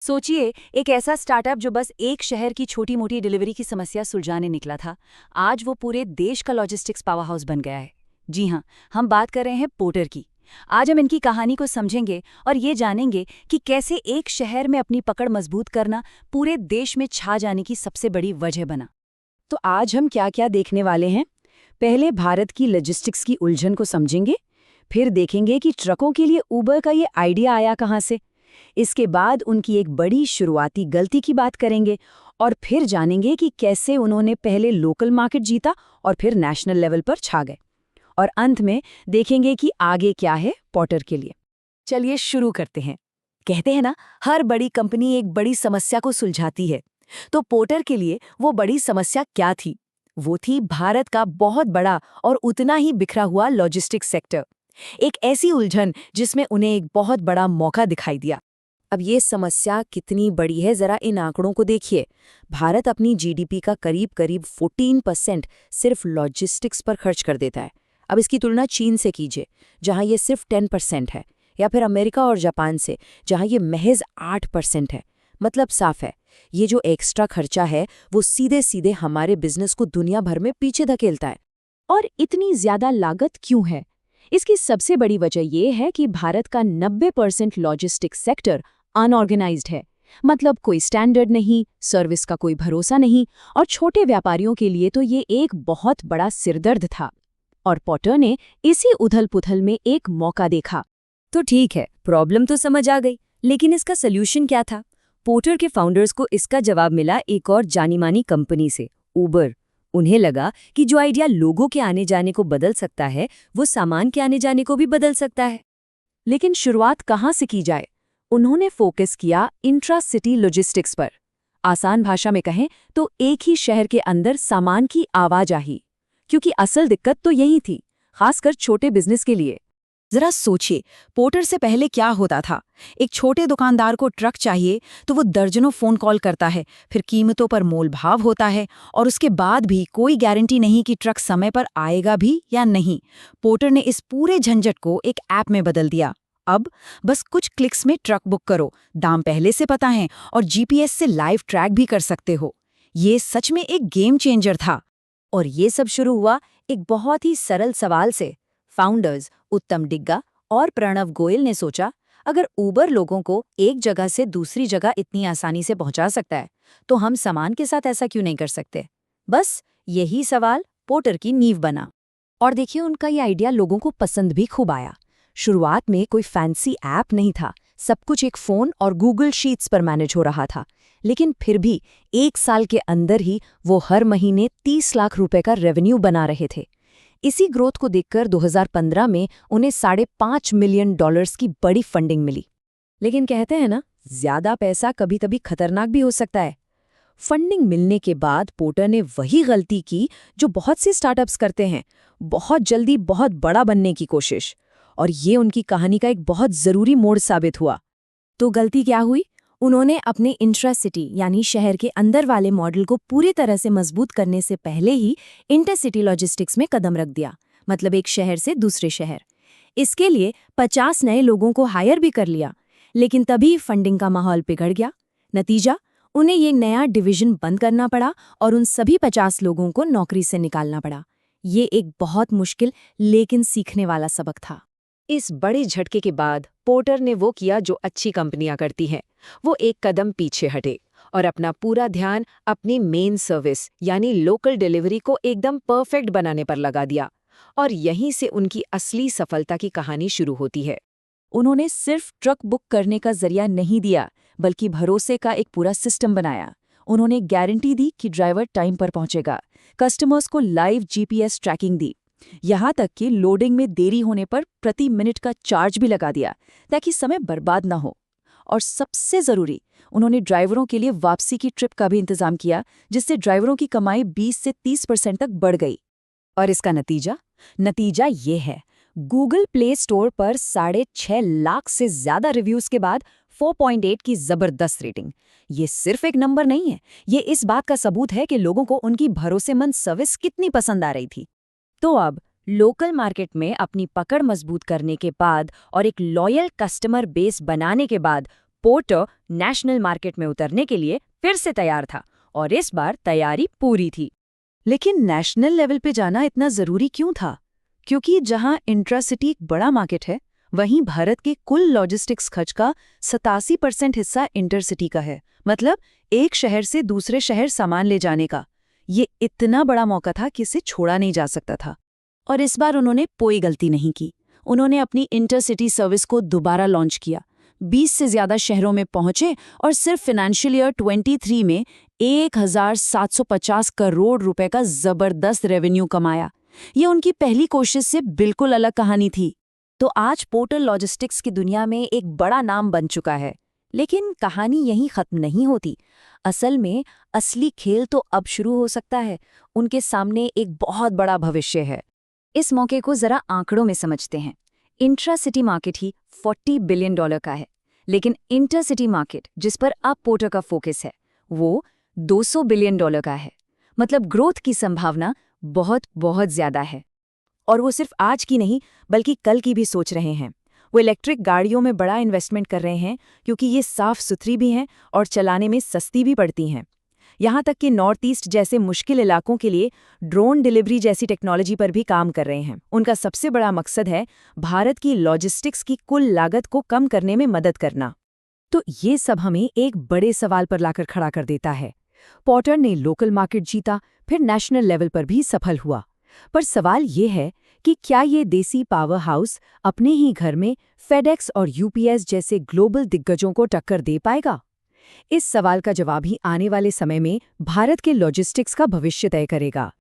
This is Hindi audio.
सोचिए, एक ऐसा स्टार्टअप जो बस एक शहर की छोटी मोटी डिलीवरी की समस्या सुलझाने निकला था, आज वो पूरे देश का लॉजिस्टिक्स पावर हाउस बन गया है। जी हाँ, हम बात कर रहे हैं पोर्टर की। आज हम इनकी कहानी को समझेंगे और ये जानेंगे कि कैसे एक शहर में अपनी पकड़ मजबूत करना पूरे देश में छा जाने की सबसे बड़ी वजह बना। तो आज हम क्या क्या देखने वाले हैं? पहले भारत की लॉजिस्टिक्स की उलझन को समझेंगे, फिर देखेंगे कि ट्रकों के लिए उबर का ये आइडिया आया कहाँ से। इसके बाद उनकी एक बड़ी शुरुआती गलती की बात करेंगे और फिर जानेंगे कि कैसे उन्होंने पहले लोकल मार्केट जीता और फिर नेशनल लेवल पर छा गए। और अंत में देखेंगे कि आगे क्या है पोर्टर के लिए। चलिए शुरू करते हैं। कहते हैं ना, हर बड़ी कंपनी एक बड़ी समस्या को सुलझाती है। तो पोर्टर के लिए वो बड़ी समस्या क्या थी? वो थी भारत का बहुत बड़ा और उतना ही बिखरा हुआ लॉजिस्टिक्स सेक्टर। एक ऐसी उलझन जिसमें उन्हें एक बहुत बड़ा मौका दिखाई दिया। अब ये समस्या कितनी बड़ी है, जरा इन आंकड़ों को देखिए। भारत अपनी जीडीपी का करीब करीब 14% सिर्फ लॉजिस्टिक्स पर खर्च कर देता है। अब इसकी तुलना चीन से कीजिए, जहां ये सिर्फ 10% है, या फिर अमेरिका और जापान से, जहां ये महज 8% है। मतलब साफ है, ये जो एक्स्ट्रा खर्चा है वो सीधे सीधे हमारे बिजनेस को दुनिया भर में पीछे धकेलता है। और इतनी ज्यादा लागत क्यों है? इसकी सबसे बड़ी वजह यह है कि भारत का 90% लॉजिस्टिक्स सेक्टर अनऑर्गेनाइज्ड है। मतलब कोई स्टैंडर्ड नहीं, सर्विस का कोई भरोसा नहीं, और छोटे व्यापारियों के लिए तो ये एक बहुत बड़ा सिरदर्द था। और पोर्टर ने इसी उथल-पुथल में एक मौका देखा। तो ठीक है, प्रॉब्लम तो समझ आ गई, लेकिन इसका सल्यूशन क्या था? पोर्टर के फाउंडर्स को इसका जवाब मिला एक और जानी-मानी कंपनी से, उबर। उन्हें लगा कि जो आइडिया लोगों के आने जाने को बदल सकता है, वो सामान के आने जाने को भी बदल सकता है। लेकिन शुरुआत कहाँ से की जाए? उन्होंने फोकस किया इंट्रा सिटी लॉजिस्टिक्स पर। आसान भाषा में कहें तो एक ही शहर के अंदर सामान की आवाजाही। क्योंकि असल दिक्कत तो यही थी, खासकर छोटे बिजनेस के लिए। जरा सोचिए, पोर्टर से पहले क्या होता था। एक छोटे दुकानदार को ट्रक चाहिए तो वो दर्जनों फोन कॉल करता है, फिर कीमतों पर मोलभाव होता है, और उसके बाद भी कोई गारंटी नहीं कि ट्रक समय पर आएगा भी या नहीं। पोर्टर ने इस पूरे झंझट को एक ऐप में बदल दिया। अब बस कुछ क्लिक्स में ट्रक बुक करो, दाम पहले से पता है, और जीपीएस से लाइव ट्रैक भी कर सकते हो। ये सच में एक गेम चेंजर था। और ये सब शुरू हुआ एक बहुत ही सरल सवाल से। फाउंडर्स उत्तम डिग्गा और प्रणव गोयल ने सोचा, अगर उबर लोगों को एक जगह से दूसरी जगह इतनी आसानी से पहुंचा सकता है, तो हम सामान के साथ ऐसा क्यों नहीं कर सकते? बस यही सवाल पोर्टर की नींव बना। और देखिए, उनका ये आइडिया लोगों को पसंद भी खूब आया। शुरुआत में कोई फैंसी ऐप नहीं था, सब कुछ एक फोन और गूगल शीट्स पर मैनेज हो रहा था। लेकिन फिर भी 1 साल के अंदर ही वो हर महीने 30 लाख रुपए का रेवेन्यू बना रहे थे। इसी ग्रोथ को देखकर 2015 में उन्हें $5.5 मिलियन की बड़ी फंडिंग मिली। लेकिन कहते हैं ना, ज्यादा पैसा कभी कभी खतरनाक भी हो सकता है। फंडिंग मिलने के बाद पोर्टर ने वही गलती की जो बहुत से स्टार्टअप्स करते हैं, बहुत जल्दी बहुत बड़ा बनने की कोशिश। और ये उनकी कहानी का एक बहुत जरूरी मोड़ साबित हुआ। तो गलती क्या हुई? उन्होंने अपने इंट्रासिटी यानी शहर के अंदर वाले मॉडल को पूरी तरह से मजबूत करने से पहले ही इंटरसिटी लॉजिस्टिक्स में कदम रख दिया। मतलब एक शहर से दूसरे शहर। इसके लिए 50 नए लोगों को हायर भी कर लिया। लेकिन तभी फंडिंग का माहौल बिगड़ गया। नतीजा, उन्हें ये नया डिवीजन बंद करना पड़ा और उन सभी 50 लोगों को नौकरी से निकालना पड़ा। ये एक बहुत मुश्किल लेकिन सीखने वाला सबक था। इस बड़े झटके के बाद पोर्टर ने वो किया जो अच्छी कंपनियां करती हैं। वो एक कदम पीछे हटे और अपना पूरा ध्यान अपनी मेन सर्विस यानी लोकल डिलीवरी को एकदम परफेक्ट बनाने पर लगा दिया। और यहीं से उनकी असली सफलता की कहानी शुरू होती है। उन्होंने सिर्फ ट्रक बुक करने का जरिया नहीं दिया, बल्कि भरोसे का एक पूरा सिस्टम बनाया। उन्होंने गारंटी दी कि ड्राइवर टाइम पर पहुंचेगा, कस्टमर्स को लाइव जीपीएस ट्रैकिंग दी, यहाँ तक कि लोडिंग में देरी होने पर प्रति मिनट का चार्ज भी लगा दिया ताकि समय बर्बाद ना हो। और सबसे जरूरी, उन्होंने ड्राइवरों के लिए वापसी की ट्रिप का भी इंतजाम किया, जिससे ड्राइवरों की कमाई 20 से 30% तक बढ़ गई। और इसका नतीजा ये है, गूगल प्ले स्टोर पर 6.5 लाख से ज्यादा रिव्यूज के बाद 4.8 की जबरदस्त रेटिंग। ये सिर्फ एक नंबर नहीं है, ये इस बात का सबूत है कि लोगों को उनकी भरोसेमंद सर्विस कितनी पसंद आ रही थी। तो अब लोकल मार्केट में अपनी पकड़ मजबूत करने के बाद और एक लॉयल कस्टमर बेस बनाने के बाद पोर्टर नेशनल मार्केट में उतरने के लिए फिर से तैयार था और इस बार तैयारी पूरी थी। लेकिन नेशनल लेवल पे जाना इतना जरूरी क्यों था? क्योंकि जहां इंट्रासिटी एक बड़ा मार्केट है, वहीं भारत के कुल लॉजिस्टिक्स खर्च का 87% हिस्सा इंटरसिटी का है। मतलब एक शहर से दूसरे शहर सामान ले जाने का। ये इतना बड़ा मौका था कि इसे छोड़ा नहीं जा सकता था। और इस बार उन्होंने कोई गलती नहीं की। उन्होंने अपनी इंटरसिटी सर्विस को दोबारा लॉन्च किया, 20 से ज्यादा शहरों में पहुंचे और सिर्फ फाइनेंशियल ईयर 23 में 1750 करोड़ रुपए का जबरदस्त रेवेन्यू कमाया। ये उनकी पहली कोशिश से बिल्कुल अलग कहानी थी। तो आज पोर्टर लॉजिस्टिक्स की दुनिया में एक बड़ा नाम बन चुका है। लेकिन कहानी यहीं खत्म नहीं होती। असल में असली खेल तो अब शुरू हो सकता है। उनके सामने एक बहुत बड़ा भविष्य है। इस मौके को जरा आंकड़ों में समझते हैं। इंट्रासिटी मार्केट ही $40 बिलियन का है, लेकिन इंटरसिटी मार्केट, जिस पर अब पोर्टर का फोकस है, वो $200 बिलियन का है। मतलब ग्रोथ की संभावना बहुत बहुत ज्यादा है। और वो सिर्फ आज की नहीं, बल्कि कल की भी सोच रहे हैं। वो इलेक्ट्रिक गाड़ियों में बड़ा इन्वेस्टमेंट कर रहे हैं, क्योंकि ये साफ सुथरी भी हैं और चलाने में सस्ती भी पड़ती हैं। यहाँ तक कि नॉर्थ ईस्ट जैसे मुश्किल इलाकों के लिए ड्रोन डिलीवरी जैसी टेक्नोलॉजी पर भी काम कर रहे हैं। उनका सबसे बड़ा मकसद है भारत की लॉजिस्टिक्स की कुल लागत को कम करने में मदद करना। तो ये सब हमें एक बड़े सवाल पर लाकर खड़ा कर देता है। पोर्टर ने लोकल मार्केट जीता, फिर नेशनल लेवल पर भी सफल हुआ। पर सवाल ये है कि क्या ये देसी पावर हाउस अपने ही घर में फेडेक्स और यूपीएस जैसे ग्लोबल दिग्गजों को टक्कर दे पाएगा? इस सवाल का जवाब ही आने वाले समय में भारत के लॉजिस्टिक्स का भविष्य तय करेगा।